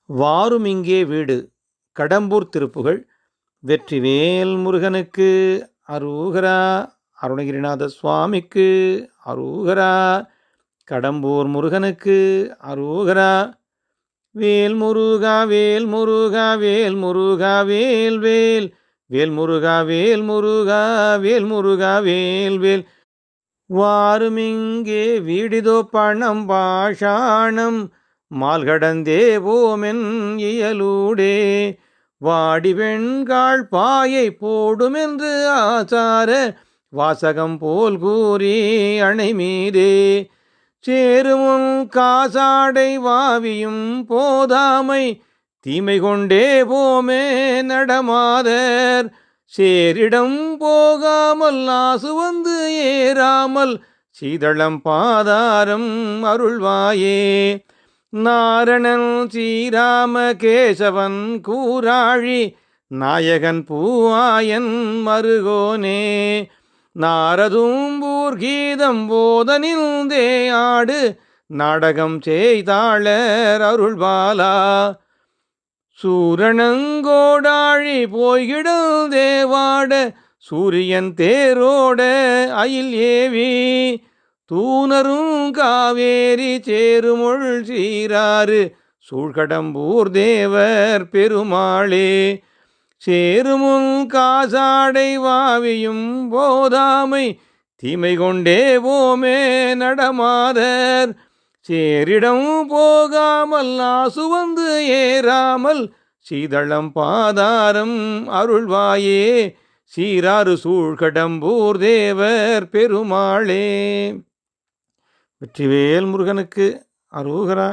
வாரும் இங்கே வீடு. கடம்பூர் திருப்புகழ். வெற்றிவேல் முருகனுக்கு அரூகரா. அருணகிரிநாத சுவாமிக்கு அரூகரா. கடம்பூர் முருகனுக்கு அரூகரா. வேல் முருகா வேல் முருகா வேல் முருகா வேல் வேல் வேல் முருகா வேல் முருகா வேல் முருகா வேல் வேல். வாருமிங்கே வீடிதோ பணம் பாஷாணம் மால்கடந்தே போமென் இயலூடே. வாடி வெண்காள் பாயை போடுமென்று ஆசார வாசகம் போல் கூறி அணை மீதே. சேருமுன் காசாடை வாவியும் போதாமை தீமை கொண்டே போமே நடமாதர். சேரிடம் போகாமல் ஆசு வந்து ஏறாமல் சீதளம் பாதாரம் அருள்வாயே. நாரணன் ஸ்ரீராம கேசவன் கூராழி நாயகன் பூவாயன் மருகோனே. நாரதும்பூர் கீதம் போதனில்தே ஆடு நாடகம் செய்தாளர் அருள்பாலா. சூரணங்கோடாழி போய்கிடல் தேவாட சூரியன் தேரோட அயில் ஏவி. தூணரும் காவேரி சேருமுள் சீராறு சூழ்கடம்பூர் தேவர் பெருமாளே. சேருமுன் காசாடை வாவியும் போதாமை தீமை கொண்டே போமே நடமாதர். சேரிடம் போகாமல் ஆசு வந்து ஏறாமல் சீதளம் பாதாரம் அருள்வாயே. சீராறு சூழ்கடம்பூர் தேவர் பெருமாளே. வெற்றிவேல் முருகனுக்கு அரூகரா.